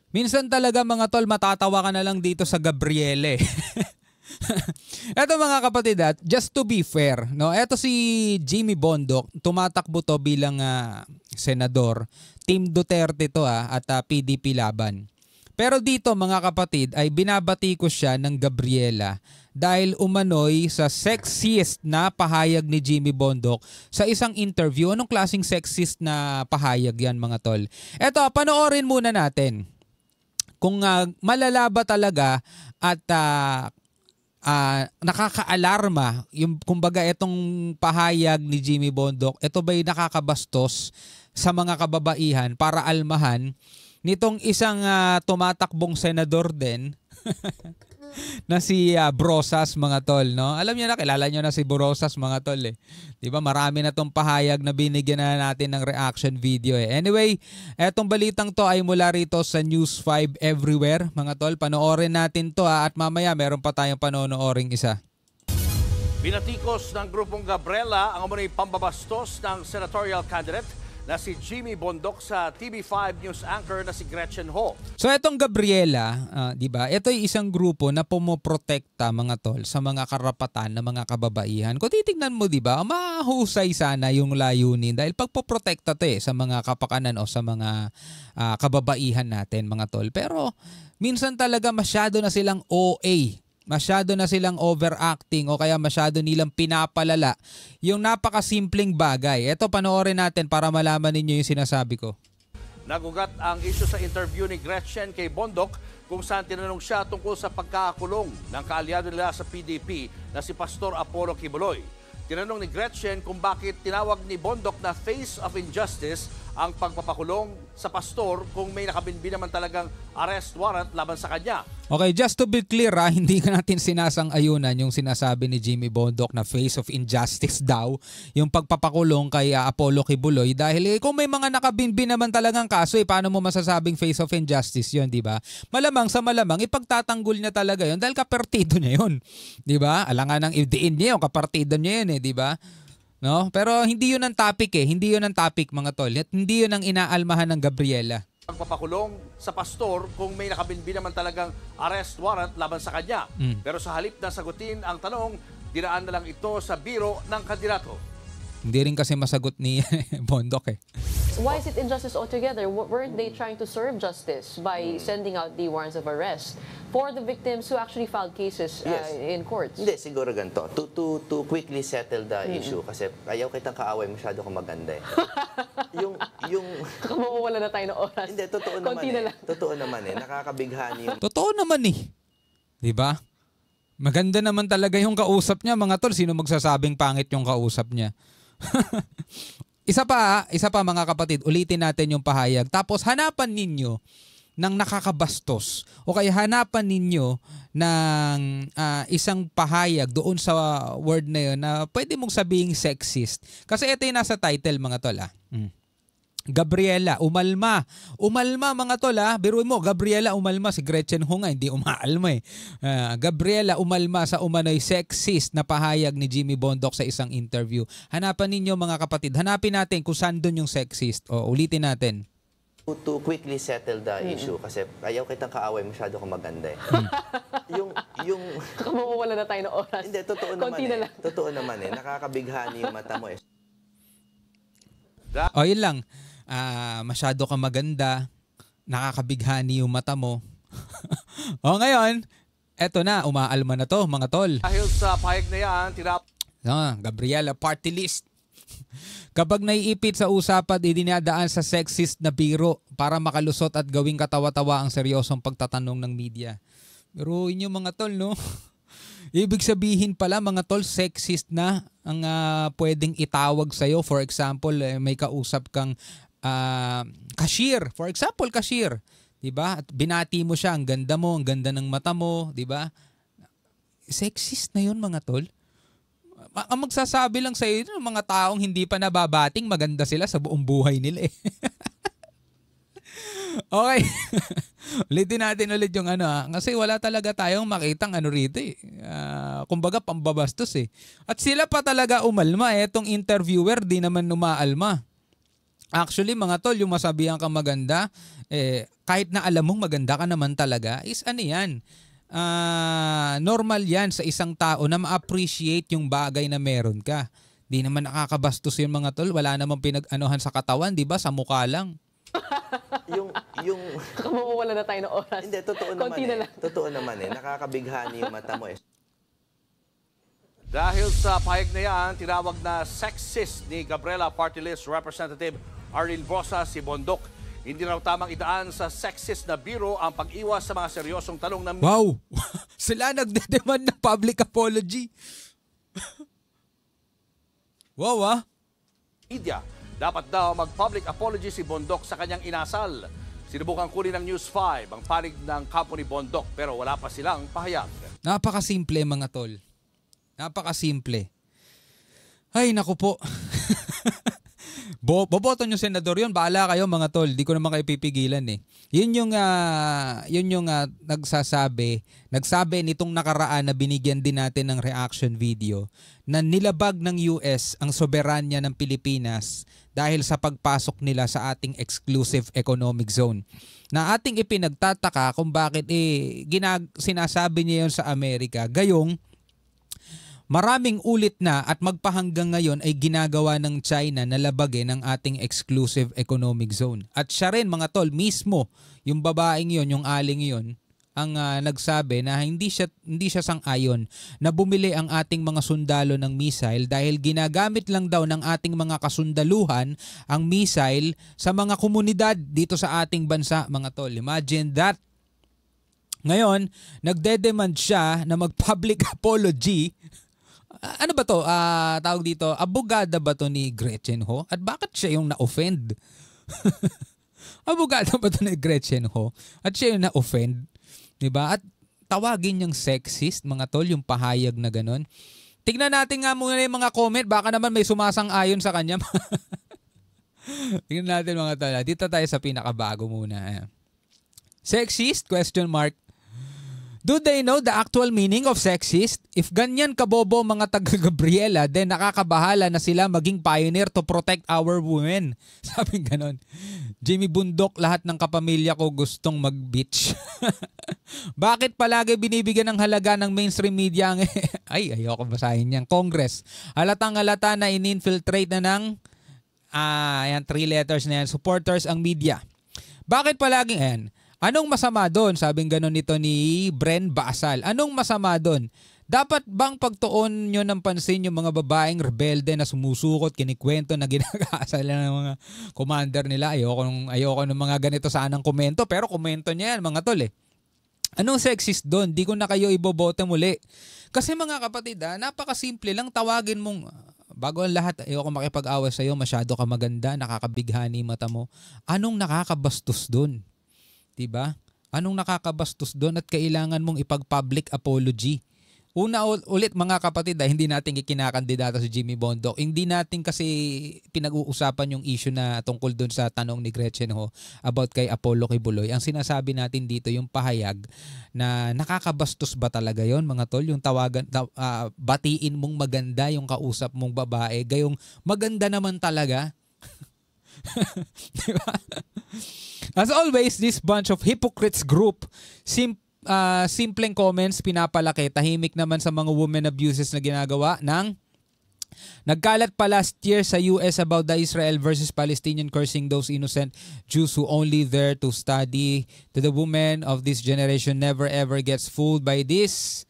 Minsan talaga mga tol, matatawa ka na lang dito sa Gabriele. Eto mga kapatid, just to be fair, no? Eto si Jimmy Bondoc, tumatakbo to bilang senador. Team Duterte to at PDP laban. Pero dito mga kapatid ay binabati ko siya ng Gabriela dahil umano'y sa sexist na pahayag ni Jimmy Bondoc sa isang interview. Anong klaseng sexist na pahayag yan mga tol? Eto, panoorin muna natin. Kung malala ba talaga at nakaka-alarma yung kumbaga itong pahayag ni Jimmy Bondoc, ito ba'y nakakabastos sa mga kababaihan para almahan nitong isang tumatakbong senador din na si Brosas mga tol, no? Alam niyo na, kilala niyo na si Brosas mga tol eh. 'Di ba? Marami na tong pahayag na binigyan na natin ng reaction video eh. Anyway, etong balitang to ay mula rito sa News 5 Everywhere, mga tol. Panoorin natin to at mamaya meron pa tayong panonooring isa. Binatikos ng grupong Gabriela ang umunay pambabastos ng senatorial candidate na si Jimmy Bondoc sa TV5 News anchor na si Gretchen Ho. So itong Gabriela, di ba? Ito ay isang grupo na pumoprotekta mga tol sa mga karapatan ng mga kababaihan. Kung titingnan mo, di ba? Mahusay sana yung layunin dahil pagpoprotekta to sa mga kapakanan o sa mga kababaihan natin mga tol. Pero minsan talaga masyado na silang OA. Masyado na silang overacting o kaya masyado nilang pinapalala yung napakasimpleng bagay. Ito, panoorin natin para malaman ninyo yung sinasabi ko. Nagugat ang issue sa interview ni Gretchen kay Bondoc kung saan tinanong siya tungkol sa pagkakakulong ng kaalyado nila sa PDP na si Pastor Apollo Kibuloy. Tinanong ni Gretchen kung bakit tinawag ni Bondoc na face of injustice ang pagpapakulong sa pastor kung may nakabinbi naman talagang arrest warrant laban sa kanya. Okay, just to be clear hindi ka natin sinasang-ayunan yung sinasabi ni Jimmy Bondoc na face of injustice daw yung pagpapakulong kay Apollo Kibuloy dahil kung may mga nakabinbi naman talagang kaso paano mo masasabing face of injustice yun, di ba? Malamang sa malamang ipagtatanggol niya talaga yun dahil kapartido niya yun, di ba? Alangan ng idiin niya yung kapartido niya yun di ba? No? Pero hindi yun ang topic Hindi yun ang topic mga tol. At hindi yun ang inaalmahan ng Gabriela. Pagpapakulong sa pastor kung may nakabinbi naman talagang arrest warrant laban sa kanya. Pero sa halip na sagutin ang tanong, dinaan na lang ito sa biro ng kandidato. Hindi rin kasi masagot ni Bondoc Why is it injustice altogether? Weren't they trying to serve justice by sending out the warrants of arrest for the victims who actually filed cases in courts? Hindi, siguro ganito. To quickly settle the issue kasi ayaw kitang kaaway, masyado kang maganda yung Mawawala na tayo ng oras. Hindi, totoo naman Konti na lang. Totoo naman nakakabighani yung Totoo naman di ba? Maganda naman talaga yung kausap niya mga tol. Sino magsasabing pangit yung kausap niya? Isa pa mga kapatid, ulitin natin yung pahayag. Tapos hanapan ninyo ng nakakabastos o kaya hanapan ninyo ng isang pahayag doon sa word na yun na pwede mong sabihing sexist. Kasi ito yung nasa title mga tol Gabriela, umalma. Umalma mga tol Biruin mo, Gabriela umalma. Si Gretchen Ho nga, hindi umaalma Gabriela umalma sa umano'y sexist na pahayag ni Jimmy Bondoc sa isang interview. Hanapan ninyo mga kapatid. Hanapin natin kung saan doon yung sexist. O, ulitin natin. To quickly settle the issue kasi ayaw kitang kaaway, masyado kang maganda yung Mawawala na tayo ng oras. Hindi, totoo Konti naman na lang. Totoo naman nakakabighani yung mata mo O, yun lang. Masyado kang maganda, nakakabighani yung mata mo. O ngayon, eto na, umaalma na to mga tol. Dahil sa pahayag na yan, Gabriela party list. Kapag naiipit sa usapan, idinadaan sa sexist na biro para makalusot at gawing katawa-tawa ang seryosong pagtatanong ng media. Pero inyo mga tol, no? Ibig sabihin pala mga tol, sexist na ang pwedeng itawag sa'yo. For example, may kausap kang cashier. For example, cashier. Diba? At binati mo siya, ang ganda mo, ang ganda ng mata mo. Diba? Sexist na yun mga tol. Ang magsasabi lang sa'yo ng mga taong hindi pa nababating, maganda sila sa buong buhay nila Okay. Ulitin natin ulit yung kasi wala talaga tayong makitang rito kumbaga pambabastos At sila pa talaga umalma. Etong interviewer di naman umaalma. Actually, mga tol, yung masabihan kang maganda, kahit na alam mong maganda ka naman talaga, is ano yan, normal yan sa isang tao na ma-appreciate yung bagay na meron ka. Di naman nakakabastos yung mga tol, wala namang pinag-anuhan sa katawan, di ba? Sa mukha lang. yung Baka mawawala na tayo ng oras. Hindi, totoo naman Konti na lang. Totoo naman nakakabighani yung mata mo Dahil sa pahayag na yan, tinawag na sexist ni Gabriela Party List Representative Arlene Rosa si Bondok. Hindi raw tamang idaan sa sexist na biro ang pag-iwas sa mga seryosong tanong ng Wow! Sila nagde-demand ng public apology. Wow, media. Dapat daw mag-public apology si Bondok sa kanyang inasal. Sinubukan kunin ng News 5 ang panig ng kampo ni Bondok pero wala pa silang pahayag. Napakasimple mga tol. Napakasimple. Ay, naku po. Boboto nyo senador yun. Bahala kayo mga tol. Di ko naman kayo pipigilan eh. Yun yung nagsabi nitong nakaraan na binigyan din natin ng reaction video na nilabag ng US ang soberanya ng Pilipinas dahil sa pagpasok nila sa ating exclusive economic zone. Na ating ipinagtataka kung bakit sinasabi niya yun sa Amerika. Gayong maraming ulit na at magpahanggang ngayon ay ginagawa ng China na labagin ang ating exclusive economic zone. At siya rin mga tol, mismo yung babaeng yon, yung aling yon, ang nagsabi na hindi siya sang-ayon na bumili ang ating mga sundalo ng missile dahil ginagamit lang daw ng ating mga kasundaluhan ang missile sa mga komunidad dito sa ating bansa mga tol. Imagine that. Ngayon, nagde-demand siya na mag-public apology. Ano ba to? Tawag dito, abogada ba to ni Gretchen Ho? At bakit siya yung na-offend? Abogada ba to ni Gretchen Ho? At siya yung na-offend? Diba? At tawagin yung sexist, mga tol, yung pahayag na ganun. Tignan natin nga muna yung mga comment. Baka naman may sumasang-ayon sa kanya. Tignan natin mga tol. Dito tayo sa pinakabago muna. Sexist? Question mark. Do they know the actual meaning of sexist? If ganyan kabobo mga taga-Gabriela, then nakakabahala na sila maging pioneer to protect our women. Sabi ganon. Jimmy Bundok, lahat ng kapamilya ko gustong mag-bitch. Bakit palagi binibigyan ng halaga ng mainstream media ang ayoko basahin yan. Congress. Halatang halata na in-infiltrate na ng 3 letters na yan. Supporters ang media. Bakit palaging anong masama doon? Sabing gano'n nito ni Bren Basal. Anong masama doon? Dapat bang pagtuon nyo ng pansin yung mga babaeng rebelde na sumusukot, kinikwento na ginagaasal ng mga commander nila? Ayoko ng mga ganito sanang komento, pero komento niya yan mga tol eh. Anong sexist doon? Di ko na kayo ibobote muli. Kasi mga kapatid, napakasimple lang, tawagin mong bago ang lahat, ayoko makipag-away sa'yo, masyado ka maganda, nakakabighani mata mo. Anong nakakabastos doon? Diba? Anong nakakabastos doon at kailangan mong ipag-public apology? Una ulit mga kapatid, hindi natin ikinakandidato si Jimmy Bondok. Hindi natin kasi pinag-uusapan yung issue na tungkol doon sa tanong ni Gretchen Ho about kay Apollo Kibuloy. Ang sinasabi natin dito yung pahayag na nakakabastos ba talaga yon mga tol? Yung tawagan, batiin mong maganda yung kausap mong babae, gayong maganda naman talaga. Diba? As always, this bunch of hypocrites group, simpleng comments, pinapalaki, tahimik naman sa mga women abuses na ginagawa ng nagkalat pa last year sa US about the Israel versus Palestinian cursing those innocent Jews who only there to study. To the women of this generation never ever gets fooled by this.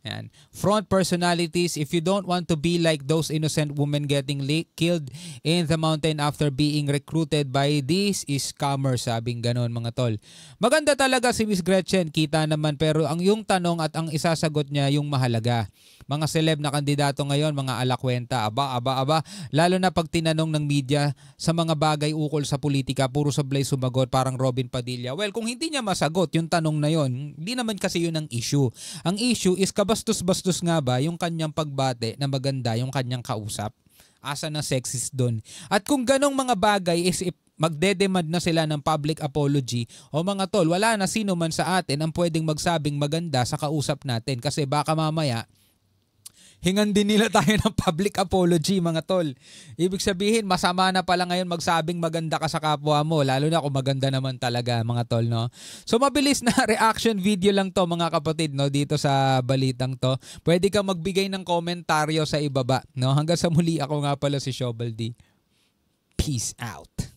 Yan. Front personalities, if you don't want to be like those innocent women getting killed in the mountain after being recruited by these scammers, sabing ganon mga tol. Maganda talaga si Miss Gretchen, kita naman, pero ang yung tanong at ang isasagot niya yung mahalaga. Mga celeb na kandidato ngayon, mga alakwenta, aba, lalo na pag tinanong ng media sa mga bagay ukol sa politika, puro sablay sumagot, parang Robin Padilla. Well, kung hindi niya masagot yung tanong na yon, hindi naman kasi yun ang issue. Ang issue is kabastos-bastos nga ba yung kanyang pagbate na maganda yung kanyang kausap? Asa na sexist doon? At kung ganong mga bagay is magdedemand na sila ng public apology, o mga tol, wala na sino man sa atin ang pwedeng magsabing maganda sa kausap natin kasi baka mamaya hingan din nila tayo ng public apology, mga tol. Ibig sabihin, masama na pala ngayon magsabing maganda ka sa kapwa mo, lalo na kung maganda naman talaga, mga tol, no? So mabilis na reaction video lang to, mga kapatid, no, dito sa balitang to. Pwede ka magbigay ng komentaryo sa ibaba, no? Hanggang sa muli, ako nga pala si Shovel D. Peace out.